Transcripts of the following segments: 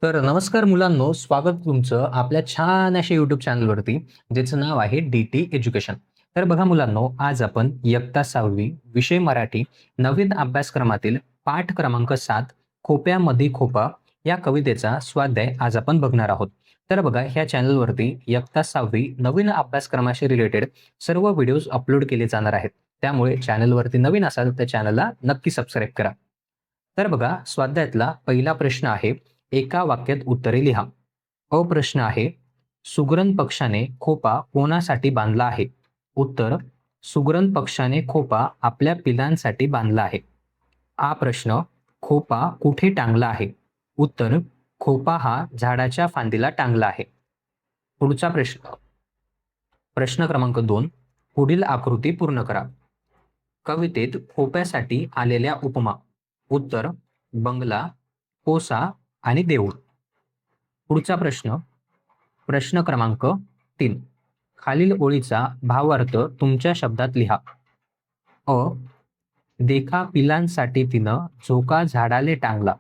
तर नमस्कार मुलांनो, स्वागत तुमचं आपल्या छान अशा YouTube चॅनलवरती, ज्याचं नाव आहे डी-टी एज्युकेशन. तर बघा मुलांनो, आज आपण इयत्ता 6वी विषय मराठी नवीन अभ्यासक्रमातील पाठ क्रमांक 7 खोप्यामध्ये खोपा या कवितेचा स्वाध्याय आज आपण बघणार आहोत. तर बघा, ह्या चॅनलवरती इयत्ता 6वी नवीन अभ्यासक्रमाशी रिलेटेड सर्व व्हिडिओज अपलोड केले जाणार आहेत. त्यामुळे चॅनलवरती नवीन असाल तर चॅनलला नक्की सबस्क्राईब करा. तर बघा, स्वाध्यायातला पहिला प्रश्न आहे, एका वाक्यात उत्तरे लिहा. प्रश्न आहे, सुगरण पक्षाने खोपा कोणासाठी बांधला आहे? उत्तर, सुगरण पक्षाने खोपा आपल्या पिलांसाठी बांधला आहे. प्रश्न, खोपा कुठे टांगला आहे? उत्तर, खोपा हा झाडाच्या फांदीला टांगला आहे. पुढचा प्रश्न, प्रश्न क्रमांक 2, पुढील आकृती पूर्ण करा. कवितेत खोप्यासाठी आलेल्या उपमा. उत्तर, बंगला, कोसा आणि देऊळ. पुढचा प्रश्न, प्रश्न क्रमांक 3, खालील ओळीचा भावार्थ तुमच्या शब्दात लिहा. देखा पिलांसाठी तिनं झोका झाडाले टांगला.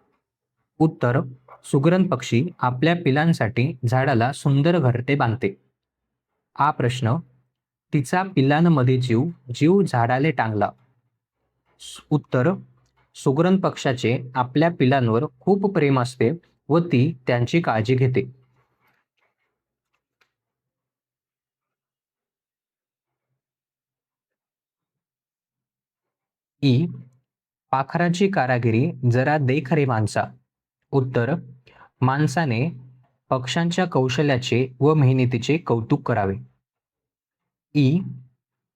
उत्तर, सुगरण पक्षी आपल्या पिलांसाठी झाडाला सुंदर घरटे बांधते. प्रश्न, तिचा पिलांमध्ये जीव जीव झाडाले टांगला. उत्तर, सुगरण पक्षाचे आपल्या पिलांवर खूप प्रेम असते व ती त्यांची काळजी घेते. पाखराची कारागिरी जरा देख रे माणसा. उत्तर, माणसाने पक्ष्यांच्या कौशल्याचे व मेहनतीचे कौतुक करावे.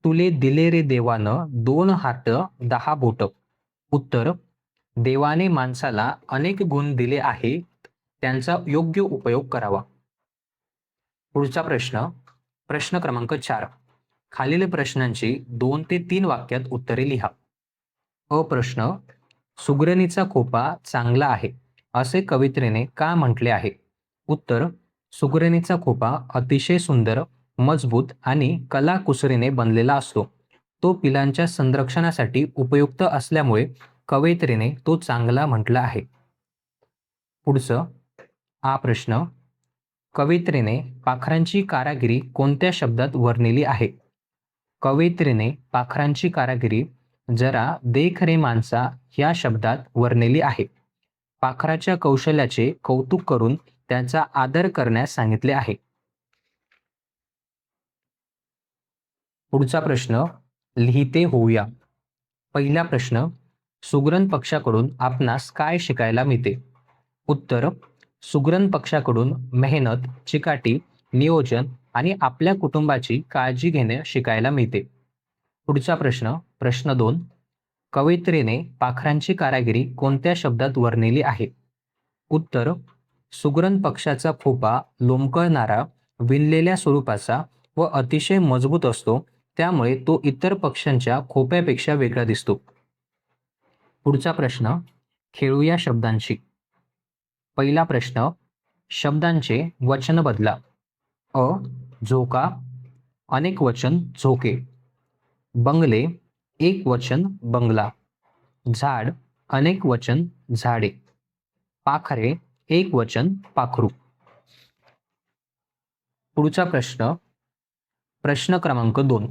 तुले दिले रे देवानं 2 हात 10 बोट. उत्तर, देवाने माणसाला अनेक गुण दिले आहेत, त्यांचा योग्य उपयोग करावा. पुढचा प्रश्न, प्रश्न क्रमांक 4, खालील प्रश्नांची 2 ते 3 वाक्यात उत्तरे लिहा. प्रश्न, सुगरणीचा खोपा चांगला आहे असे कवित्रीने का म्हटले आहे? उत्तर, सुगरणीचा खोपा अतिशय सुंदर, मजबूत आणि कलाकुसरीने बनलेला असतो. तो पिलांच्या संरक्षणासाठी उपयुक्त असल्यामुळे कवयित्रीने तो चांगला म्हटला आहे. पुढचं, प्रश्न, कवयित्रीने पाखरांची कारागिरी कोणत्या शब्दात वर्णिली आहे? कवयित्रीने पाखरांची कारागिरी जरा देख रे माणसा या शब्दात वर्णिली आहे. पाखराच्या कौशल्याचे कौतुक करून त्यांचा आदर करण्यास सांगितले आहे. पुढचा प्रश्न, लिहिते होऊया. पहिला प्रश्न, सुगरण पक्षाकडून आपणास काय शिकायला मिळते? उत्तर, सुगरण पक्षाकडून मेहनत, चिकाटी, नियोजन आणि आपल्या कुटुंबाची काळजी घेणे शिकायला मिळते. पुढचा प्रश्न, प्रश्न 2, कवयित्रीने पाखरांची कारागिरी कोणत्या शब्दात वर्णिली आहे? उत्तर, सुगरण पक्षाचा खोपा लोंबकळणारा, विणलेल्या स्वरूपाचा व अतिशय मजबूत असतो, त्यामुळे तो इतर पक्ष्यांच्या खोप्यापेक्षा वेगळा दिसतो. पुढचा प्रश्न, खेळूया शब्दांशी. पहिला प्रश्न, शब्दांचे वचन बदला. झोका, अनेक वचन झोके. बंगले, एक वचन बंगला. झाड, अनेक वचन झाडे. पाखरे, एक वचन पाखरू. पुढचा प्रश्न, प्रश्न क्रमांक 2,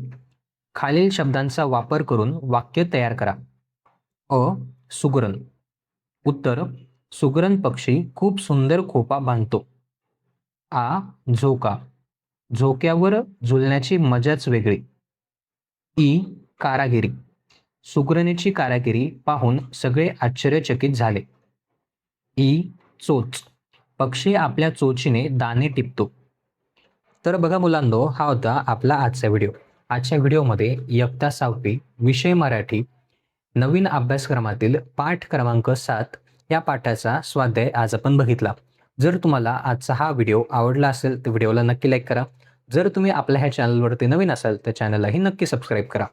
खालील शब्दांचा वापर करून वाक्य तयार करा. सुगरण. उत्तर, सुगरण पक्षी खूप सुंदर खोपा बांधतो. झोका, झोक्यावर झुलण्याची मजाच वेगळी. कारागिरी, सुगरणीची कारागिरी पाहून सगळे आश्चर्यचकित झाले. चोच, पक्षी आपल्या चोचीने दाणे टिपतो. तर बघा मुलांनो, हा होता आपला आजचा व्हिडिओ. आजच्या व्हिडिओमध्ये इयत्ता 6वी विषय मराठी नवीन अभ्यासक्रमातील पाठ क्रमांक 7 या पाठाचा स्वाध्याय आज आपण बघितला. जर तुम्हाला आजचा हा व्हिडिओ आवडला असेल तर व्हिडिओला नक्की लाईक करा. जर तुम्ही आपल्या ह्या चॅनलवरती नवीन असाल तर चॅनललाही नक्की सबस्क्राईब करा.